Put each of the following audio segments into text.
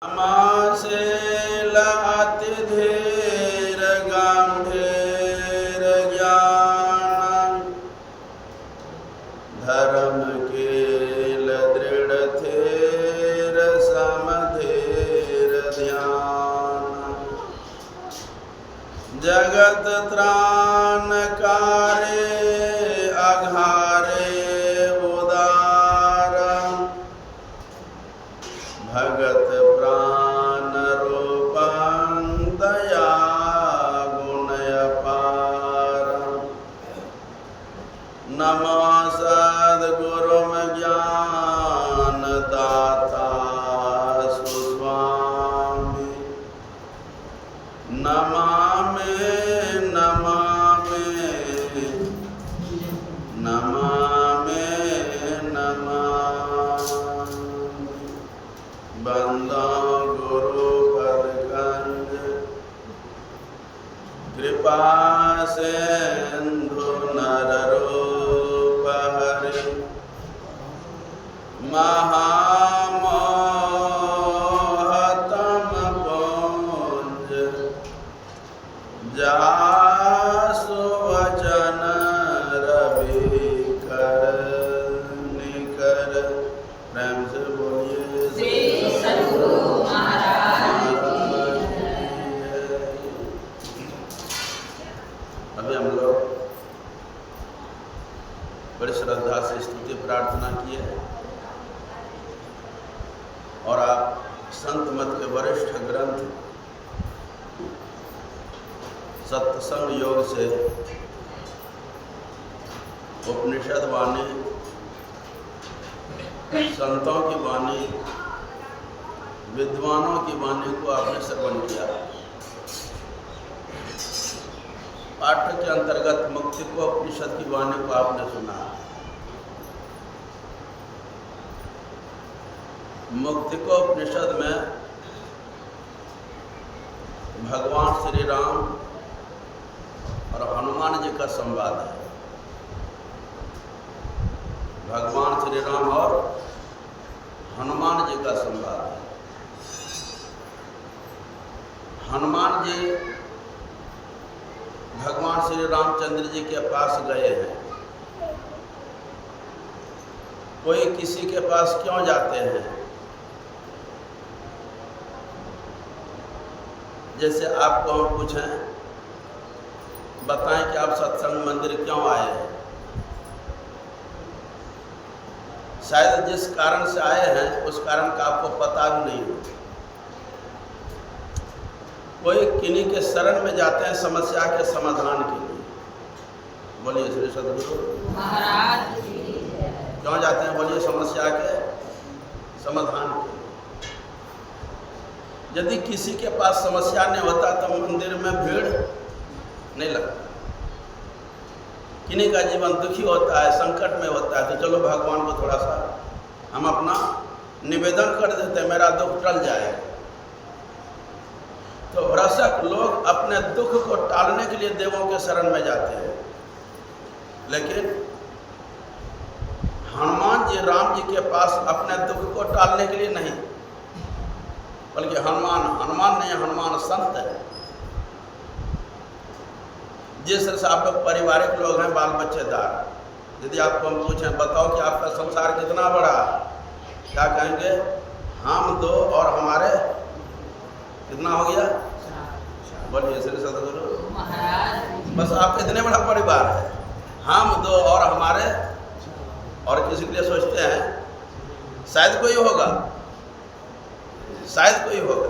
मासे लाति धीर गंभीर ज्ञान धर्म कील दृढ़ थीर समधीर ध्यान जगत त्राणकारे अघारे उदार भगत प्राण रूपं दया गुण अपार नमो सद्गुरु ज्ञान दाता सुस्वामी नमामि नमामि नमामि नमामि बंदो गुरु पदकंज कृपा सिंधु नर रूप हरि महामोहतम पुंज जासु वचन रवि कर निकर प्रेम से बोलिए अभी हम लोग बड़ी श्रद्धा से स्तुति प्रार्थना की है और आप संत मत के वरिष्ठ ग्रंथ सत्संग योग से उपनिषद वाणी संतों की वाणी विद्वानों की वाणी को आपने श्रवण किया। पाठ्य के अंतर्गत मुक्ति को उपनिषद की वाणी को आपने सुना। मुक्ति को उपनिषद में भगवान श्री राम और हनुमान जी का संवाद है। भगवान श्री राम और हनुमान जी का संवाद है। हनुमान जी भगवान श्री रामचंद्र जी के पास गए हैं। कोई किसी के पास क्यों जाते हैं? जैसे आपको हम पूछें, बताएं कि आप सत्संग मंदिर क्यों आए हैं? शायद जिस कारण से आए हैं उस कारण का आपको पता भी नहीं हो। कोई किन्हीं के शरण में जाते हैं समस्या के समाधान के लिए। बोलिए श्री सद्गुरु महाराज क्यों जाते हैं? बोलिए समस्या के समाधान के लिए। यदि किसी के पास समस्या नहीं होता तो मंदिर में भीड़ नहीं लगता। किन्हीं का जीवन दुखी होता है, संकट में होता है, तो चलो भगवान को थोड़ा सा हम अपना निवेदन कर देते हैं, मेरा दुख टल जाए। तो भ्रष्ट लोग अपने दुख को टालने के लिए देवों के शरण में जाते हैं, लेकिन हनुमान जी राम जी के पास अपने दुख को टालने के लिए नहीं, बल्कि हनुमान नहीं, हनुमान संत है। जिस तरह से आप लोग पारिवारिक लोग हैं, बाल बच्चेदार, यदि आपको हम पूछें बताओ कि आपका संसार कितना बड़ा, क्या कहेंगे? हम दो और हमारे कितना हो गया? बोलिए श्री सद्गुरु महाराज। बस आपका इतने बड़ा परिवार है, हम दो और हमारे, और किसी के लिए सोचते हैं शायद कोई होगा, शायद कोई होगा,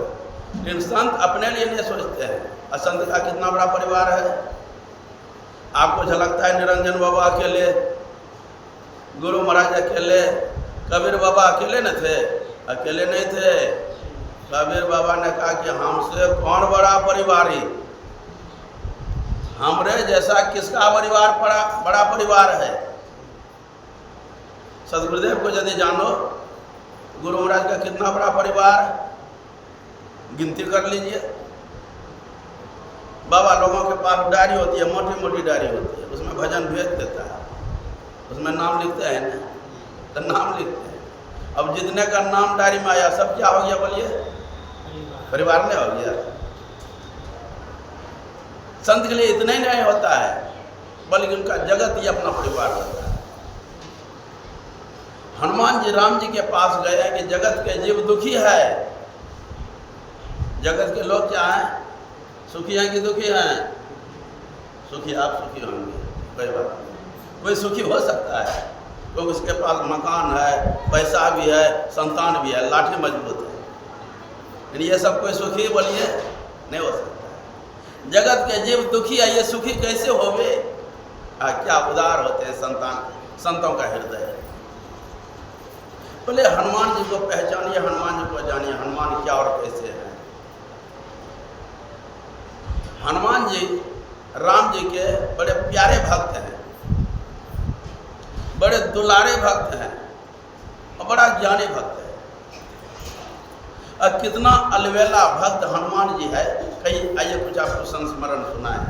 लेकिन संत अपने लिए नहीं सोचते हैं। असंत का कितना बड़ा परिवार है। आपको झलकता है निरंजन बाबा अकेले, गुरु महाराज अकेले, कबीर बाबा अकेले न थे? अकेले नहीं थे। कबीर बाबा ने कहा कि हमसे कौन बड़ा परिवारी, हमरे जैसा किसका परिवार बड़ा परिवार है। सदगुरुदेव को यदि जानो, गुरु महाराज का कितना बड़ा परिवार, गिनती कर लीजिए। बाबा लोगों के पास डायरी होती है, मोटी मोटी डायरी होती है, उसमें भजन भेज देता है, उसमें नाम लिखते हैं ना, तो नाम लिखते हैं। अब जितने का नाम डायरी में आया सब क्या हो गया बोलिए? परिवार नहीं हो गया। संत के लिए इतना ही नहीं होता है, बल्कि उनका जगत ही अपना परिवार होता है। हनुमान जी राम जी के पास गए हैं कि जगत के जीव दुखी है। जगत के लोग क्या हैं? सुखी हैं कि दुखी हैं? सुखी, आप सुखी होंगे, कोई बात नहीं। कोई सुखी हो सकता है क्योंकि उसके पास मकान है, पैसा भी है, संतान भी है, लाठी मजबूत है। लेकिन ये सब कोई सुखी बोलिए नहीं हो सकता। जगत के जीव दुखी है, ये सुखी कैसे होवे? क्या उदार होते हैं संतों का हृदय। बोले हनुमान जी को पहचानिए, हनुमान जी को जानिए, हनुमान क्या और कैसे हैं। हनुमान जी राम जी के बड़े प्यारे भक्त हैं, बड़े दुलारे भक्त हैं और बड़ा ज्ञानी भक्त है। और कितना अलवेला भक्त हनुमान जी है, कहीं आइए कुछ आपको संस्मरण सुनाए।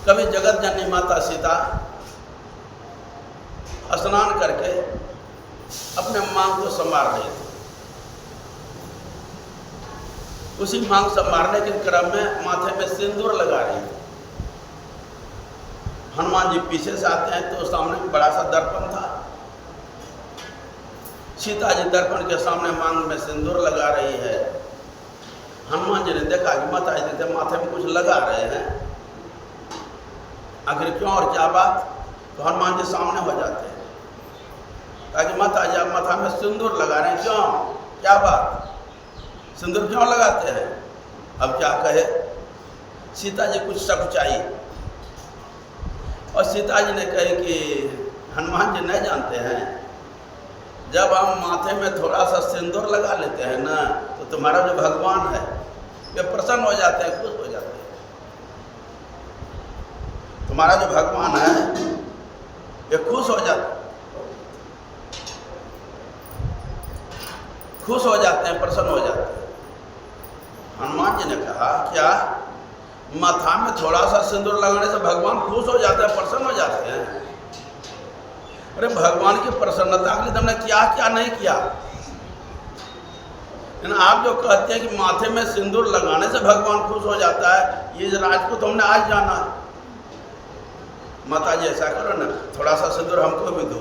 कभी जगत जननी माता सीता स्नान करके अपने मांग को संवार रही थी। उसी मांग संवारने के क्रम में माथे में सिंदूर लगा रही थी। हनुमान जी पीछे से आते हैं तो सामने बड़ा सा दर्पण था। सीता जी दर्पण के सामने मांग में सिंदूर लगा रही है। हनुमान जी ने देखा कि माता जी माथे में कुछ लगा रहे हैं, आखिर क्यों और क्या बात? तो हनुमान जी सामने हो जाते हैं, ताकि माता जी आप माथा में सिंदूर लगा रहे हैं, क्यों, क्या बात, सिंदूर क्यों लगाते हैं? अब क्या कहे? सीता जी कुछ सकुचाई और सीता जी ने कहे कि हनुमान जी नहीं जानते हैं, जब हम माथे में थोड़ा सा सिंदूर लगा लेते हैं ना, तो तुम्हारा जो भगवान है वे प्रसन्न हो जाते हैं, खुश हो जाते हैं। तुम्हारा जो भगवान है वे खुश हो जाते हैं, प्रसन्न हो जाते हैं। हनुमान जी ने कहा क्या माथा में थोड़ा सा सिंदूर लगाने से भगवान खुश हो जाते हैं, प्रसन्न हो जाते हैं? अरे भगवान की प्रसन्नता के लिए तुमने क्या क्या नहीं किया। आप जो कहते हैं कि माथे में सिंदूर लगाने से भगवान खुश हो जाता है, ये राज को तुमने आज जाना। माता जी ऐसा करो ना, थोड़ा सा सिंदूर हमको भी दो।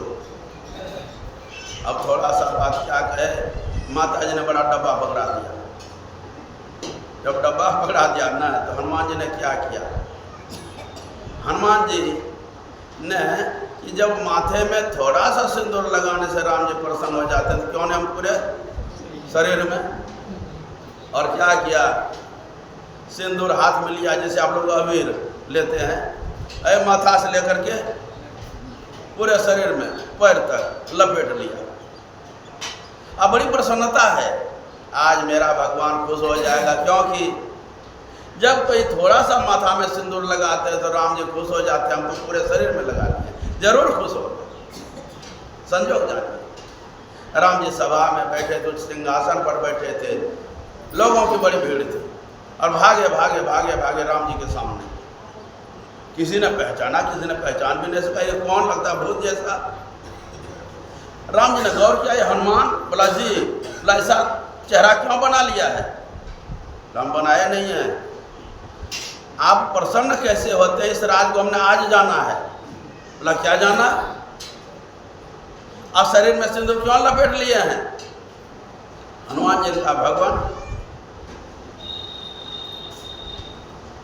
अब थोड़ा सा बात क्या कहे, माता जी ने बड़ा डब्बा पकड़ा दिया। जब डब्बा पकड़ा दिया ना, तो हनुमान जी ने क्या किया? हनुमान जी ने कि जब माथे में थोड़ा सा सिंदूर लगाने से राम जी प्रसन्न हो जाते हैं, तो क्यों नहीं हम पूरे शरीर में? और क्या किया? सिंदूर हाथ में लिया, जैसे आप लोग अबीर लेते हैं, ऐ माथा से लेकर के पूरे शरीर में पैर तक लपेट लिया। अब बड़ी प्रसन्नता है, आज मेरा भगवान खुश हो जाएगा, क्योंकि जब कोई थोड़ा सा माथा में सिंदूर लगाते हैं तो राम जी खुश हो जाते हैं। हम तो पूरे शरीर में लगा दिए, जरूर खुश हो। संजोग जाने राम जी सभा में बैठे थे, सिंहासन पर बैठे थे, लोगों की बड़ी भीड़ थी, और भागे भागे भागे भागे राम जी के सामने। किसी ने पहचाना, किसी ने पहचान भी नहीं सका, ये कौन लगता भूत जैसा। राम जी ने गौर किया, ये हनुमान। बोला जी, बोला ऐसा चेहरा क्यों बना लिया है? हम बनाया नहीं है। आप प्रसन्न कैसे होते हैं? इस राज को हमने आज जाना है। बोला क्या जाना? आप शरीर में सिंदूर क्यों लपेट लिए हैं? हनुमान जी का भगवान।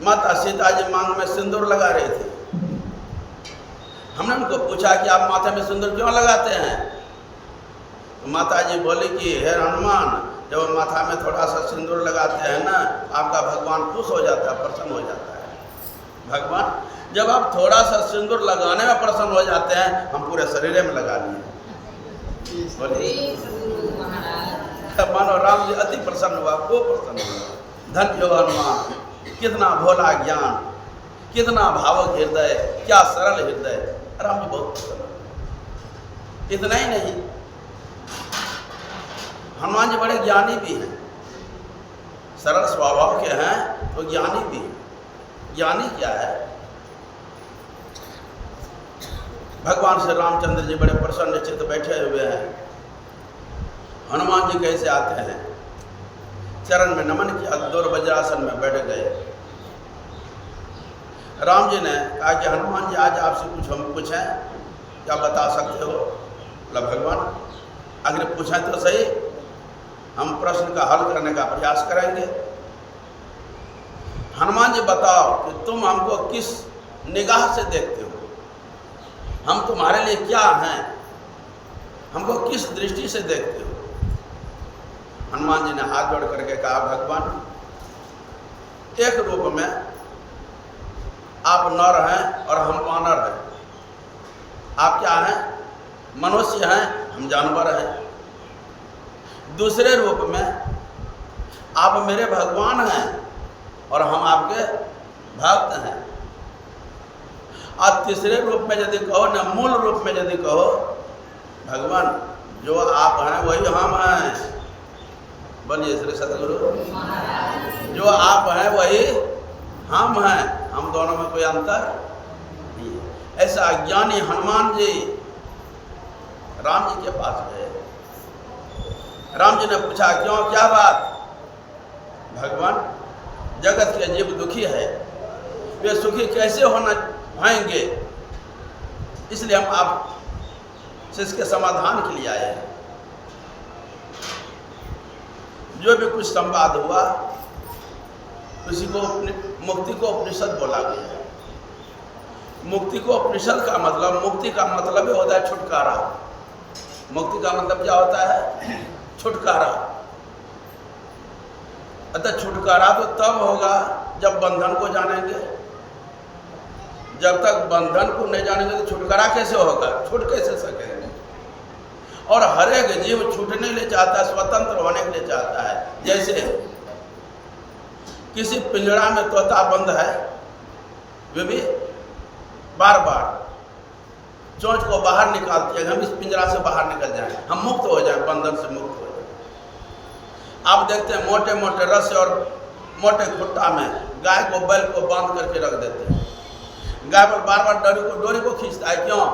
माता सीता जी मांग में सिंदूर लगा रहे थे। हमने उनको पूछा कि आप माथे में सिंदूर क्यों लगाते हैं? तो माता जी बोली कि हे हनुमान, जब माथा में थोड़ा सा सिंदूर लगाते हैं ना, आपका भगवान खुश हो जाता है, प्रसन्न हो जाता है। भगवान जब आप थोड़ा सा सिंदूर लगाने में प्रसन्न हो जाते हैं, हम पूरे शरीर में लगा लिए। मानो राम जी अति प्रसन्न हुआ, खूब प्रसन्न हुआ। धन्य हो हनुमान, कितना भोला ज्ञान, कितना भावुक हृदय, क्या सरल हृदय। राम जी बहुत प्रसन्न। इतना ही नहीं, हनुमान जी बड़े ज्ञानी भी हैं, सरल स्वभाव के हैं तो ज्ञानी भी हैं। ज्ञानी क्या है? भगवान श्री रामचंद्र जी बड़े प्रसन्न चित्त बैठे हुए हैं। हनुमान जी कैसे आते हैं, चरण में नमन किया, दौर वज्रासन में बैठ गए। राम जी ने कहा कि हनुमान जी आज आपसे कुछ हम पूछें, क्या बता सकते हो? बोला भगवान अगर पूछें तो सही, हम प्रश्न का हल करने का प्रयास करेंगे। हनुमान जी बताओ कि तुम हमको किस निगाह से देखते हो, हम तुम्हारे लिए क्या हैं, हमको किस दृष्टि से देखते हो? हनुमान जी ने हाथ जोड़ करके कहा भगवान एक रूप में आप नर हैं और हम वानर हैं। आप क्या हैं? मनुष्य हैं, हम जानवर हैं। दूसरे रूप में आप मेरे भगवान हैं और हम आपके भक्त हैं। और तीसरे रूप में यदि कहो ना, मूल रूप में यदि कहो भगवान जो आप हैं वही हम हैं। बोलिए श्री सतगुरु। जो आप हैं वही हम हैं, हम दोनों में कोई अंतर नहीं है। ऐसा ज्ञानी हनुमान जी राम जी के पास गए। राम जी ने पूछा क्यों, क्या बात? भगवान जगत के जीव दुखी है, वे सुखी कैसे होंगे, इसलिए हम आप से इसके समाधान के लिए आए हैं। जो भी कुछ संवाद हुआ उसी को मुक्ति को उपनिषद बोला गया। मुक्ति को उपनिषद का मतलब, मुक्ति का मतलब ही होता है छुटकारा। मुक्ति का मतलब क्या होता है? छुटकारा। अतः छुटकारा तो तब होगा जब बंधन को जानेंगे। जब तक बंधन को नहीं जानेंगे तो छुटकारा कैसे होगा, छूट कैसे सकेंगे? और हर एक जीव छूटने के लिए चाहता है, स्वतंत्र होने के लिए चाहता है। जैसे किसी पिंजरा में तोता बंद है, वे भी बार बार चोंच को बाहर निकालती है, हम इस पिंजरा से बाहर निकल जाएं, हम मुक्त हो जाएं, बंधन से मुक्त हो जाएं। आप देखते हैं मोटे मोटे रस्से और मोटे खुट्टा में गाय को, बैल को बांध करके रख देते हैं। गाय पर बार बार डोरी को खींचता है, क्यों?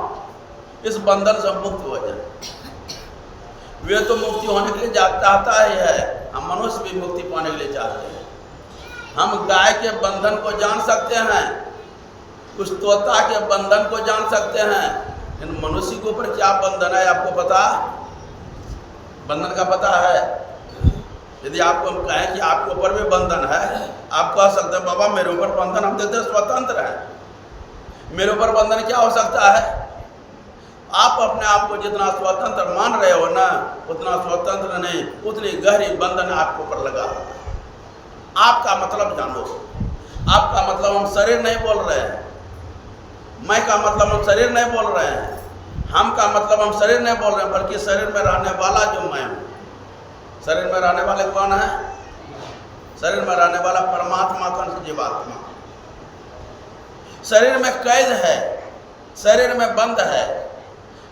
इस बंधन से मुक्त हो जाए। वे तो मुक्ति होने के लिए चाहता ही है, हम मनुष्य भी मुक्ति पाने के लिए चाहते हैं। हम गाय के बंधन को जान सकते हैं, कुछ तोता के बंधन को जान सकते हैं, इन मनुष्य के ऊपर क्या बंधन है आपको पता? बंधन का पता है? यदि आपको हम कहें कि आपके ऊपर भी बंधन है, आप कह सकते हैं बाबा मेरे ऊपर बंधन, हम देखते स्वतंत्र है, मेरे ऊपर बंधन क्या हो सकता है? आप अपने आप को जितना स्वतंत्र मान रहे हो ना, उतना स्वतंत्र नहीं, उतनी गहरी बंधन आपके ऊपर लगा। आपका मतलब जानो। आपका मतलब हम शरीर नहीं बोल रहे हैं, मैं का मतलब हम शरीर नहीं बोल रहे हैं, हम का मतलब हम शरीर नहीं बोल रहे हैं, बल्कि शरीर में रहने वाला जो मैं हूँ। शरीर में रहने वाले कौन है? शरीर में रहने वाला परमात्मा का जीवात्मा। शरीर में कैद है, शरीर में बंद है,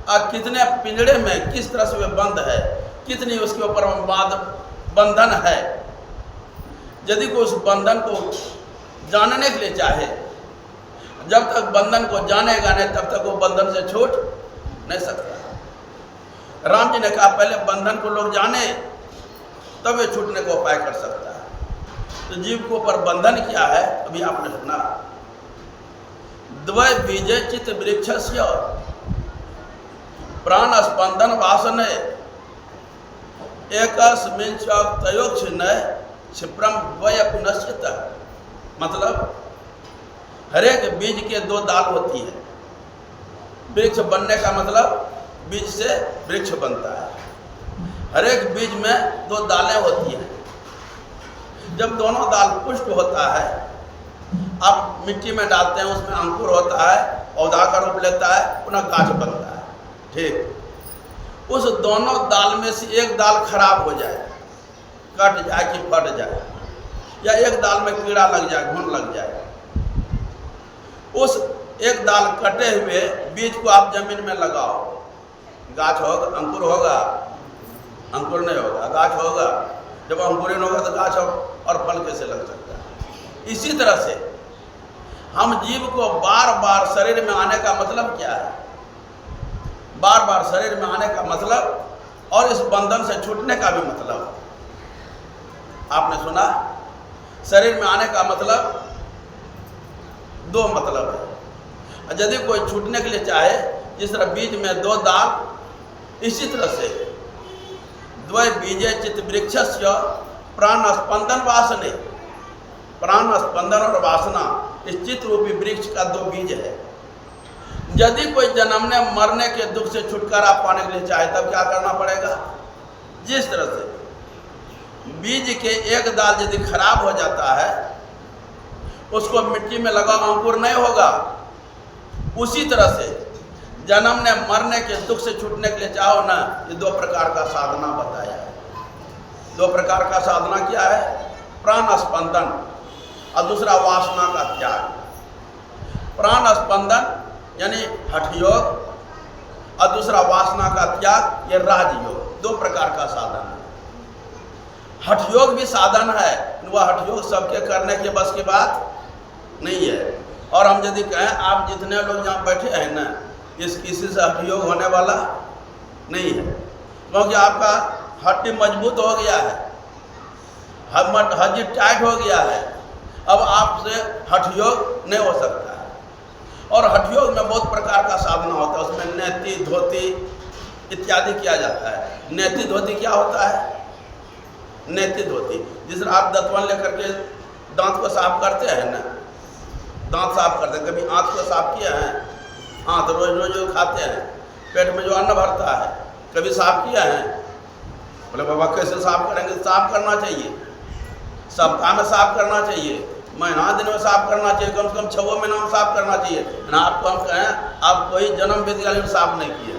और कितने पिंजड़े में किस तरह से वे बंद है, कितनी उसके ऊपर बंधन है। यदि कोई उस बंधन को जानने के लिए चाहे, जब तक बंधन को जानेगा नहीं तब तक वो बंधन से छूट नहीं सकता। राम जी ने कहा पहले बंधन को लोग जाने तब वे छूटने को उपाय कर सकता है। तो जीव के ऊपर बंधन क्या है अभी आपने सुना। द्वय बीजे चित्त वृक्षस्य प्राण स्पंदन वासने एकस्मिन् च तयोच्छिन्ने क्षिप्रम द्वय पुनश्चित। मतलब हर एक बीज के दो दाल होती है। वृक्ष बनने का मतलब बीज से वृक्ष बनता है। हर एक बीज में दो दालें होती हैं। जब दोनों दाल पुष्ट होता है, आप मिट्टी में डालते हैं, उसमें अंकुर होता है, पौधा का रूप लेता है, पुनः गाछ बनता है। ठीक, उस दोनों दाल में से एक दाल खराब हो जाए, कट जाए कि फट जाए, या एक दाल में कीड़ा लग जाए, घुन लग जाए, उस एक दाल कटे हुए बीज को आप जमीन में लगाओ, गाछ होगा, अंकुर होगा? अंकुर नहीं होगा, गाछ होगा। जब अंकुरित होगा तो गाछ और फल कैसे लग सकता है? इसी तरह से हम जीव को बार बार शरीर में आने का मतलब क्या है? बार बार शरीर में आने का मतलब और इस बंधन से छूटने का भी मतलब। आपने सुना शरीर में आने का मतलब दो मतलब है। यदि कोई छूटने के लिए चाहे, जिस तरह बीज में दो दाल, इसी तरह से द्वय बीजे चित्त वृक्षस्य प्राण स्पंदन वासने, प्राण स्पंदन और वासना इस चित्त रूपी वृक्ष का दो बीज है। यदि कोई जन्मने मरने के दुख से छुटकारा पाने के लिए चाहे तब क्या करना पड़ेगा? जिस तरह से बीज के एक दाल यदि खराब हो जाता है, उसको मिट्टी में लगा अंकुर नहीं होगा, उसी तरह से जन्मने मरने के दुख से छूटने के लिए चाहो ना, ये दो प्रकार का साधना बताया है। दो प्रकार का साधना क्या है? प्राण स्पंदन और दूसरा वासना का त्याग। प्राण स्पंदन यानी हठ योग और दूसरा वासना का त्याग, ये राजयोग। दो प्रकार का साधन है। हठ योग भी साधन है, वह हठ योग सबके करने के बस की बात नहीं है। और हम यदि कहें आप जितने लोग यहाँ बैठे हैं ना, इस किसी से हठ योग होने वाला नहीं है, क्योंकि आपका हड्डी मजबूत हो गया है, हड्डी टाइट हो गया है। अब आपसे हठ योग नहीं हो सकता है। और हठ योग में बहुत प्रकार का साधना होता है, उसमें नेति धोती इत्यादि किया जाता है। नेति धोती क्या होता है? नेति धोती जिस तरह आप दंतवन लेकर के दांत को साफ करते हैं ना, दांत साफ करते हैं, कभी आंत को साफ किए हैं? आंत रोज रोज जो खाते हैं, पेट में जो अन्न भरता है, कभी साफ किया है? बोले बाबा कैसे साफ करेंगे? साफ करना चाहिए, सप्ताह में साफ करना चाहिए, महीना दिन में साफ करना चाहिए, कम से कम 6 महीना में साफ करना चाहिए ना। आपको हम कहें आप कोई जन्म विद्यालय में साफ नहीं किए।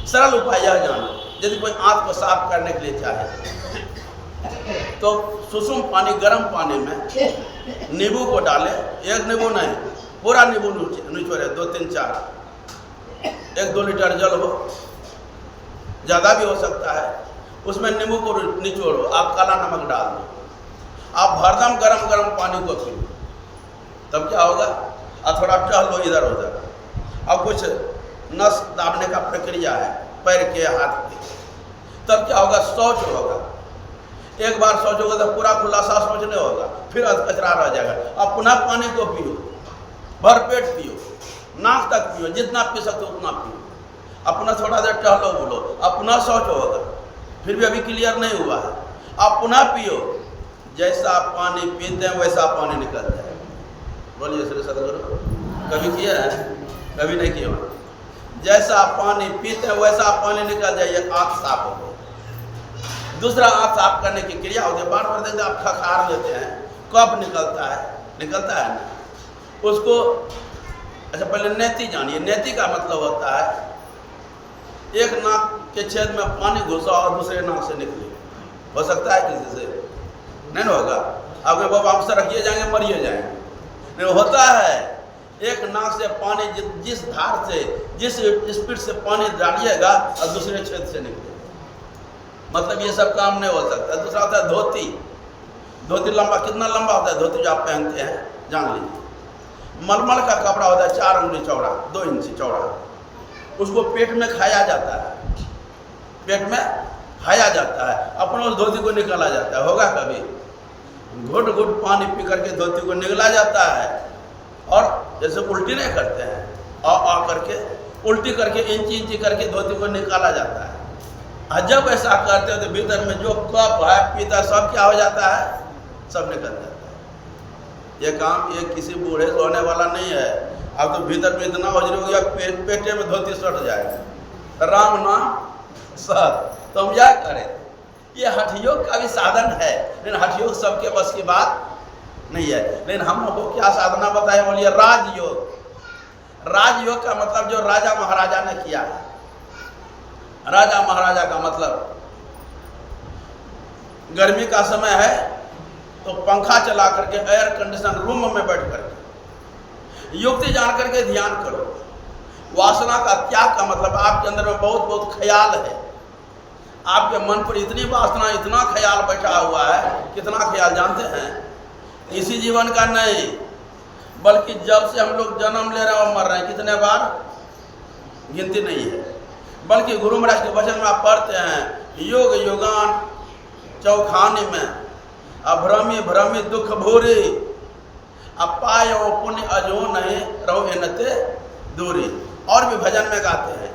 सरल उपाय यह जानो, यदि कोई आंत को साफ करने के लिए चाहे तो सुसुम पानी, गर्म पानी में नींबू को डाले, एक नींबू नहीं, पूरा नींबू निचोड़े, 2 3 4, 1 2 लीटर जल हो, ज़्यादा भी हो सकता है, उसमें नींबू को निचोड़ो, आप काला नमक डाल दो, आप भरदम गरम गरम पानी को पियो, तब क्या होगा? और थोड़ा टहलो इधर उधर। अब कुछ नस दाबने का प्रक्रिया है पैर के, हाथ के, तब क्या होगा? शौच होगा। एक बार शौच होगा तो पूरा खुलासा शौच नहीं होगा, फिर कचरा रह जाएगा। अब पुनः पानी को पियो, भर पेट पियो, नाक तक पियो, जितना पी सकते उतना पियो, अपना थोड़ा देर टहलो बोलो, अपना शौच होगा, फिर भी अभी क्लियर नहीं हुआ है, आप पुनः पियो, जैसा पानी पीते हैं वैसा पानी निकल जाए। बोलिए श्री सदगुरु, कभी किया है? कभी नहीं किया। जैसा पानी पीते हैं वैसा पानी निकल जाए, आँख साफ हो गई। दूसरा आँख साफ करने की क्रिया होती है, बार बार देखते आप खखार लेते हैं, कब निकलता है? निकलता है ना उसको। अच्छा पहले नेति जानिए। नेति का मतलब होता है एक नाक के छेद में पानी घुसा और दूसरे नाक से निकले। हो सकता है किसी से? नहीं ना होगा। अब बाबा हम सड़किए जाएंगे, मरिए जाएंगे, नहीं होता है। एक नाक से पानी जिस धार से, जिस स्पीड से पानी डालिएगा और दूसरे छेद से निकले, मतलब ये सब काम नहीं हो सकता। दूसरा होता है धोती। धोती लंबा, कितना लंबा होता है धोती जो आप पहनते हैं? जान लीजिए मलमल का कपड़ा होता है, 4 उंगली चौड़ा, 2 इंच चौड़ा, उसको पेट में खाया जाता है, पेट में खाया जाता है, अपने उस धोती को निकाला जाता है। होगा कभी? घुट घुट पानी पी करके धोती को निकला जाता है, और जैसे उल्टी नहीं करते हैं, आ करके उल्टी करके इंची इंची करके धोती को निकाला जाता है। जब ऐसा करते हो तो भीतर में जो कप है, पीता, सब क्या हो जाता है? सब निकल जाता है। ये काम ये किसी बूढ़े से होने वाला नहीं है। अब तो भीतर में इतना वज्र हो गया, पेटे में धोती सट जाएगा। राम नाम सर, तो हम क्या करें? ये हठ योग का भी साधन है, लेकिन हठ योग सबके बस की बात नहीं है। लेकिन हम लोग को क्या साधना बताए? बोलिए राजयोग। राजयोग का मतलब जो राजा महाराजा ने किया है। राजा महाराजा का मतलब गर्मी का समय है तो पंखा चला करके एयर कंडीशन रूम में बैठ करके युक्ति जान करके ध्यान करो। वासना का त्याग का मतलब आपके अंदर में बहुत बहुत ख्याल है, आपके मन पर इतनी वासना, इतना ख्याल बैठा हुआ है। कितना ख्याल जानते हैं? इसी जीवन का नहीं, बल्कि जब से हम लोग जन्म ले रहे हैं और मर रहे हैं, कितने बार गिनती नहीं है। बल्कि गुरु महाराज के वचन में आप पढ़ते हैं, योग योगान चौखाने में अभ्रमी भ्रमी दुख भूरी, अपाय पुण्य अजो नहीं रहो इनते दूरी। और भी भजन में गाते हैं,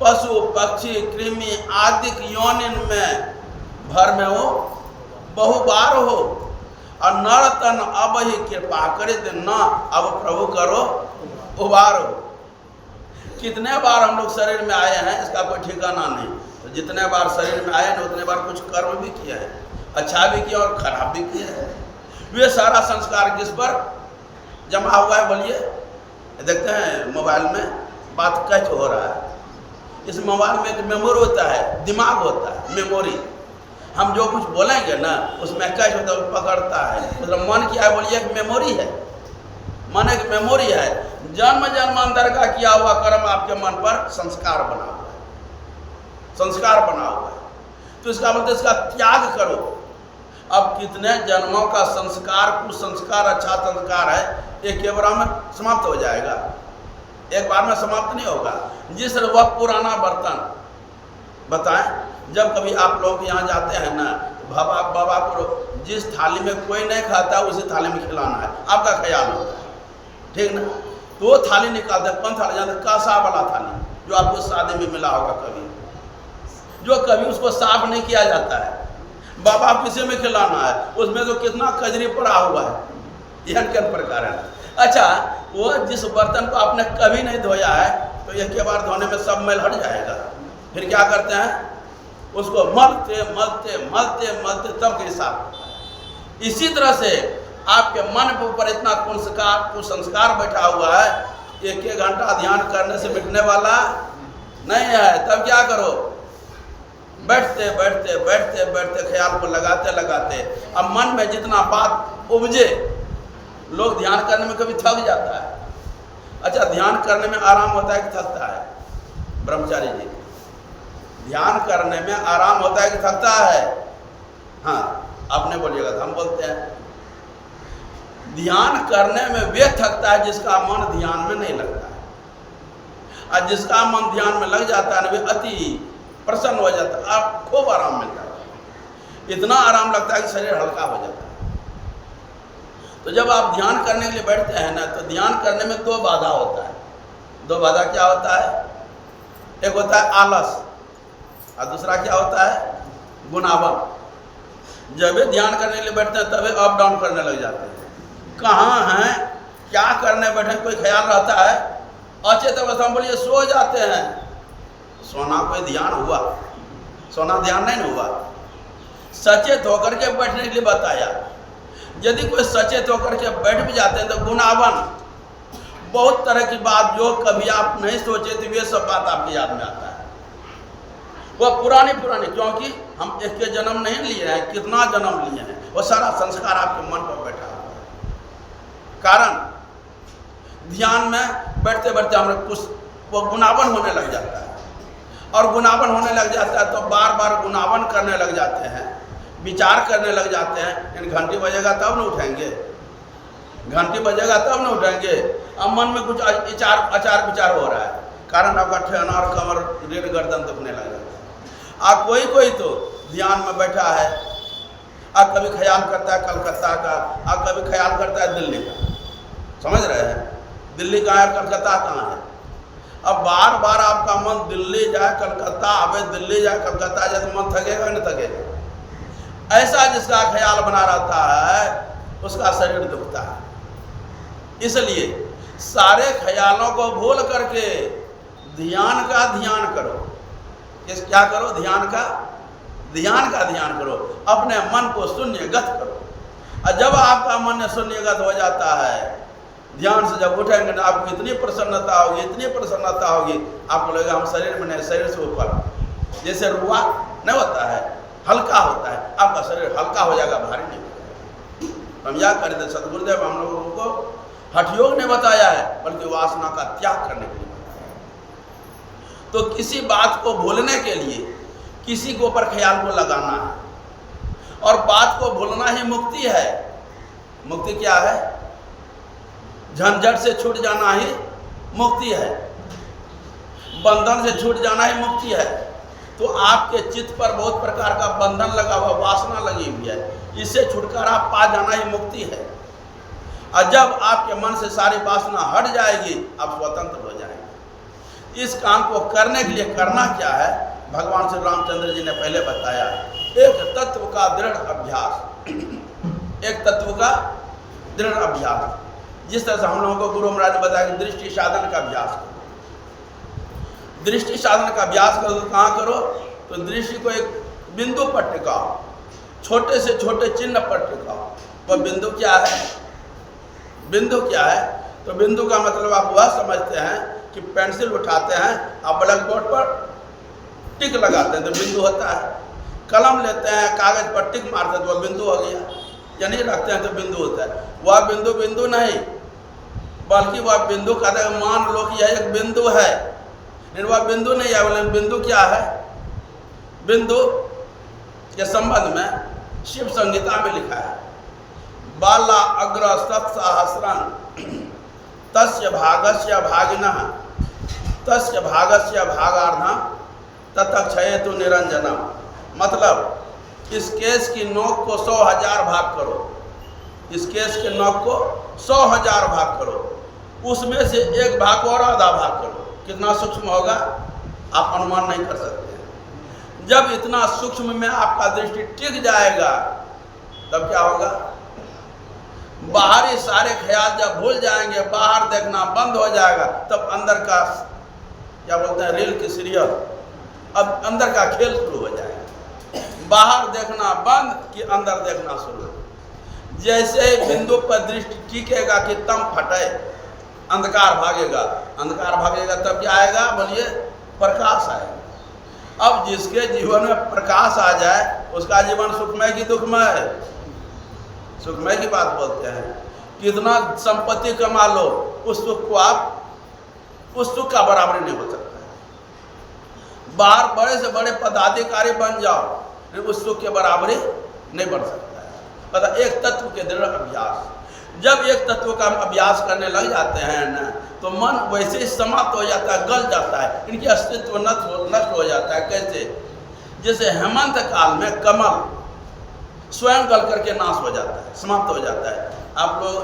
पशु पक्षी कृमि आदि योनिन में भर में हो बहुबार हो, और नर तन अब ही कृपा करे न अब प्रभु करो उबारो। कितने बार हम लोग शरीर में आए हैं इसका कोई ठिकाना नहीं। तो जितने बार शरीर में आए ना उतने बार कुछ कर्म भी किया है, अच्छा भी किया और खराब भी किया है। वे सारा संस्कार किस पर जमा हुआ है बोलिए? देखते हैं मोबाइल में बात कैच हो रहा है। इस मोबाइल में एक मेमोरी होता है, दिमाग होता है, मेमोरी। हम जो कुछ बोलेंगे ना उसमें कैच होता है, पकड़ता है। मतलब मन क्या है बोलिए? एक मेमोरी है। मन एक मेमोरी है। जन्म जन्मांतर का किया हुआ कर्म आपके मन पर संस्कार बना हुआ है, संस्कार बना हुआ है। तो इसका मतलब इसका त्याग करो। अब कितने जन्मों का संस्कार, कुसंस्कार, अच्छा संस्कार है, एक के बार में समाप्त हो जाएगा, एक बार में समाप्त नहीं होगा। जिस वह पुराना बर्तन बताएं, जब कभी आप लोग यहाँ जाते हैं ना, बाबा को जिस थाली में कोई नहीं खाता उसी थाली में खिलाना है, आपका ख्याल होता है, ठीक ना? तो वो थाली निकालते हैं। कौन थाली? जानते? कासा वाला थाली, जो आपको शादी में मिला होगा कभी, जो कभी उसको साफ नहीं किया जाता है। बाबा किसी में खिलाना है, उसमें तो कितना कजरी पड़ा हुआ है, यह किन प्रकार है। अच्छा, वो जिस बर्तन को आपने कभी नहीं धोया है तो एक के बार धोने में सब मैल हट जाएगा। फिर क्या करते हैं? उसको मलते मलते मलते मलते तब के साफ। इसी तरह से आपके मन के ऊपर इतना कुसंस्कार बैठा हुआ है, एक एक घंटा ध्यान करने से मिटने वाला नहीं है। तब क्या करो? बैठते बैठते बैठते बैठते ख्याल को लगाते लगाते, अब मन में जितना बात उपजे, लोग ध्यान करने में कभी थक जाता है। अच्छा, ध्यान करने में आराम होता है कि थकता है? ब्रह्मचारी जी, ध्यान करने में आराम होता है कि थकता है? हाँ, आपने बोलिएगा तो हम बोलते हैं। ध्यान करने में वे थकता है जिसका मन ध्यान में नहीं लगता है, और जिसका मन ध्यान में लग जाता है ना, वे अति प्रसन्न हो जाता है, आप खूब आराम मिलता है। इतना आराम लगता है कि शरीर हल्का हो जाता है। तो जब आप ध्यान करने के लिए बैठते हैं ना, तो ध्यान करने में दो बाधा होता है। दो बाधा क्या होता है? एक होता है आलस, और दूसरा क्या होता है? गुनावन। जब भी ध्यान करने के लिए बैठते हैं तभी अप डाउन करने लग जाते हैं। कहाँ हैं, क्या करने बैठे, कोई ख्याल रहता है? अचेत अवस्था में बोलिए सो जाते हैं। सोना कोई ध्यान हुआ? सोना ध्यान नहीं हुआ। सचेत होकर के बैठने के लिए बताया। यदि कोई सचेत होकर के बैठ भी जाते हैं तो गुनावन, बहुत तरह की बात जो कभी आप नहीं सोचे थे वे सब बात आपकी याद में आता है। वह पुरानी, क्योंकि हम एक के जन्म नहीं लिए हैं, कितना जन्म लिए हैं, वो सारा संस्कार आपके मन पर बैठा हुआ है। कारण ध्यान में बैठते बैठते हमें कुछ वो गुनावन होने लग जाता है, और गुनावन होने लग जाता है तो बार बार गुनावन करने लग जाते हैं, विचार करने लग जाते हैं। इन घंटी बजेगा तब न उठेंगे, घंटी बजेगा तब न उठेंगे। अब मन में कुछ अचार विचार हो रहा है, कारण आपका ठेहना और कमर, रीढ़ गर्दन दुखने लग जाता है। आप कोई तो ध्यान में बैठा है, आप कभी ख्याल करता है कलकत्ता का, आप कभी ख्याल करता है दिल्ली का। समझ रहे हैं? दिल्ली कहाँ है, कलकत्ता कहाँ है? अब बार बार आपका मन दिल्ली जाए कलकत्ता आवे, दिल्ली जाए कलकत्ता जाए, तो मन थकेगा नहीं थकेगा? ऐसा जिसका ख्याल बना रहता है उसका शरीर दुखता है। इसलिए सारे ख्यालों को भूल करके ध्यान का ध्यान करो। क्या करो? ध्यान का ध्यान करो। अपने मन को शून्यगत करो, और जब आपका मन शून्यगत हो जाता है, ध्यान से जब उठेंगे ना, आपको इतनी प्रसन्नता होगी, इतनी प्रसन्नता होगी, आपको लगेगा हम शरीर में नहीं, शरीर से ऊपर, जैसे रुआ नहीं होता है, हल्का होता है, आपका शरीर हल्का हो जाएगा, भारी नहीं होगा। हम याद करें, सदगुरुदेव हम लोगों को हठयोग ने बताया है, बल्कि वासना का त्याग करने के लिए बताया है। तो किसी बात को भूलने के लिए किसी के ऊपर ख्याल को लगाना है, और बात को भूलना ही मुक्ति है। मुक्ति क्या है? झंझट से छूट जाना ही मुक्ति है। बंधन से छूट जाना ही मुक्ति है। तो आपके चित्त पर बहुत प्रकार का बंधन लगा हुआ, वासना लगी हुई है, इससे छुटकारा पा जाना ही मुक्ति है। और जब आपके मन से सारी वासना हट जाएगी, आप स्वतंत्र हो जाएंगे। इस काम को करने के लिए करना क्या है, भगवान श्री रामचंद्र जी ने पहले बताया। एक तत्व का दृढ़ अभ्यास, एक तत्व का दृढ़ अभ्यास। जिस तरह से हम लोगों को गुरु महाराज ने बताया कि दृष्टि साधन का अभ्यास करो। दृष्टि साधन का अभ्यास करो तो कहाँ करो, तो दृष्टि को एक बिंदु पर टिकाओ, छोटे से छोटे चिन्ह पर टिकाओ। वह बिंदु क्या है? बिंदु क्या है? तो बिंदु का मतलब आप वह समझते हैं कि पेंसिल उठाते हैं, आप ब्लैक बोर्ड पर टिक लगाते हैं तो बिंदु होता है। कलम लेते हैं, कागज पर टिक मारते हैं तो वह बिंदु हो गया, या नहीं रखते हैं तो बिंदु होता है। वह बिंदु बिंदु नहीं, बल्कि वह बिंदु कहते हैं, मान लो कि यह एक बिंदु है, लेकिन वह बिंदु नहीं है। बोले बिंदु क्या है? बिंदु के संबंध में शिव संहिता में लिखा है, बाला अग्र सत्सहस्रं तस्य भागस्य भागिनः तस्य भागस्य भागार्धं ततक्षयतु निरंजनम। मतलब इस केस की नोक को 100,000 भाग करो, इस केस के नोक को 100,000 भाग करो, उसमें से एक भाग को और आधा भाग करो। कितना सूक्ष्म होगा आप अनुमान नहीं कर सकते। जब इतना सूक्ष्म में आपका दृष्टि टिक जाएगा तब क्या होगा? बाहरी सारे ख्याल जब भूल जाएंगे, बाहर देखना बंद हो जाएगा, तब अंदर का क्या बोलते हैं, रील की सीरियल, अब अंदर का खेल शुरू हो जाएगा। बाहर देखना बंद कि अंदर देखना शुरू। जैसे ही बिंदु पर दृष्टि टिकेगा कि तम फटे, अंधकार भागेगा, अंधकार भागेगा तब क्या आएगा? बोलिए, प्रकाश आएगा। अब जिसके जीवन में प्रकाश आ जाए उसका जीवन सुखमय की दुखमय? सुखमय की बात बोलते हैं। कितना संपत्ति कमा लो, उस सुख को आप उस सुख का बराबरी नहीं हो सकता है। बाहर बड़े से बड़े पदाधिकारी बन जाओ, उस सुख के बराबरी नहीं बन सकता है। पता, एक तत्व के दृढ़ अभ्यास। जब एक तत्व का हम अभ्यास करने लग जाते हैं ना, तो मन वैसे ही समाप्त हो जाता है, गल जाता है, इनकी अस्तित्व नष्ट हो जाता है। कैसे? जैसे हेमंत काल में कमल स्वयं गल करके नाश हो जाता है, समाप्त हो जाता है। आप लोग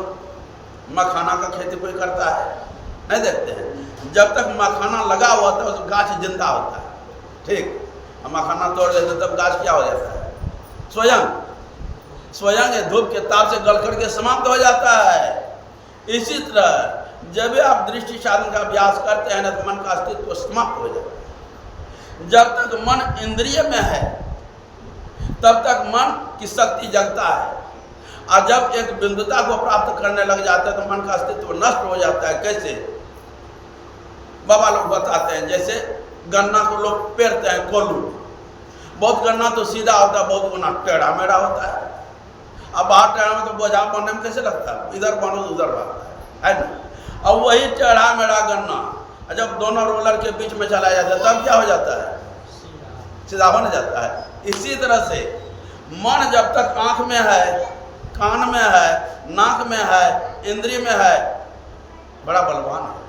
मखाना का खेती कोई करता है? नहीं देखते हैं। जब तक मखाना लगा हुआ था उस गाछ जिंदा होता है, ठीक। हम मखाना तोड़ देते तब गाछ क्या हो जाता है? स्वयं धूप के ताप से गल करके समाप्त हो जाता है। इसी तरह जब आप दृष्टि साधन का अभ्यास करते हैं ना, तो मन का अस्तित्व समाप्त हो जाता है। जब तक मन इंद्रिय में है तब तक मन की शक्ति जगता है, और जब एक बिंदुता को प्राप्त करने लग जाता है तो मन का अस्तित्व नष्ट हो जाता है। कैसे? बाबा लोग बताते हैं, जैसे गन्ना को लोग पेरते हैं, कोल्हू। बहुत गन्ना तो सीधा होता है, बहुत गुना टेढ़ा मेढ़ा होता है। अब बाहर टेढ़ा में तो बोझा बनने में कैसे लगता है? इधर बनो तो उधर भागता है ना। अब वही टेढ़ा मेढ़ा गन्ना जब दोनों रोलर के बीच में चला जाता है तब क्या हो जाता है? सीधा बन जाता है। इसी तरह से मन जब तक आंख में है, कान में है, नाक में है, इंद्रिय में है, बड़ा बलवान है,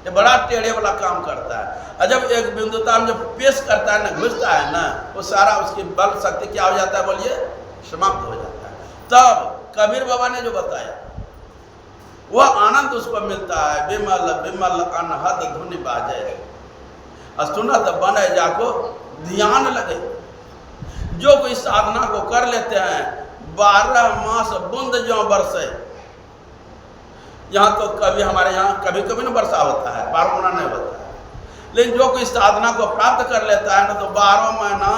ये बड़ा टेढ़े वाला काम करता है। और जब एक बिंदुता में जब पेश करता है ना, घुसता है ना, वो सारा उसकी बल शक्ति क्या हो जाता है? बोलिए, समाप्त हो जाता है। तब कबीर बाबा ने जो बताया वह आनंद उसको मिलता है। बिमल बिमल अनहद धुनि बाजे, सुनत बने जाको ध्यान लगे। जो कोई साधना को कर लेते हैं, 12 मास बूंद जो बरसे। यहाँ तो कभी हमारे यहाँ कभी कभी ना वर्षा होता है, 12 महीना नहीं होता है। लेकिन जो कोई साधना को प्राप्त कर लेता है ना, तो 12 महीना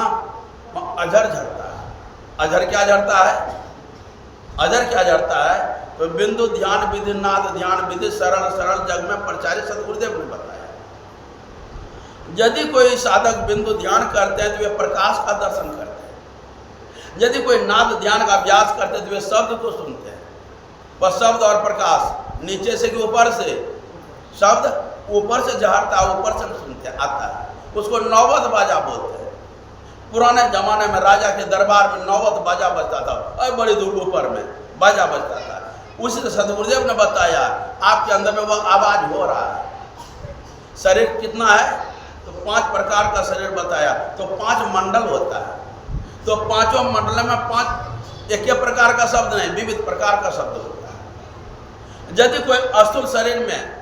अजर झरता है। अजर क्या झरता है? अजर क्या झरता है? तो बिंदु ध्यान विधि, नाद ध्यान विधि, सरल सरल जग में प्रचारित सतगुरुदेव ने बताया। यदि कोई साधक बिंदु ध्यान करते हैं तो वे प्रकाश का दर्शन करते हैं। यदि कोई नाद ध्यान का अभ्यास करते हैं तो वे शब्द को सुनते हैं। वह शब्द और प्रकाश नीचे से कि ऊपर से? शब्द ऊपर से झरता है, ऊपर से सुनते आता है, उसको नौबत बाजा बोलते हैं। पुराने जमाने में राजा के दरबार में नौबत बाजा बजता था, और बड़ी दूर ऊपर में बाजा बजता था। उसी से सतगुरुदेव ने बताया आपके अंदर में वह आवाज हो रहा है। शरीर कितना है? 5 प्रकार का शरीर बताया, तो 5 मंडल होता है। तो पांचों मंडल में 5 एक ही प्रकार का शब्द नहीं, विविध प्रकार का शब्द होता है। यदि कोई स्थूल शरीर में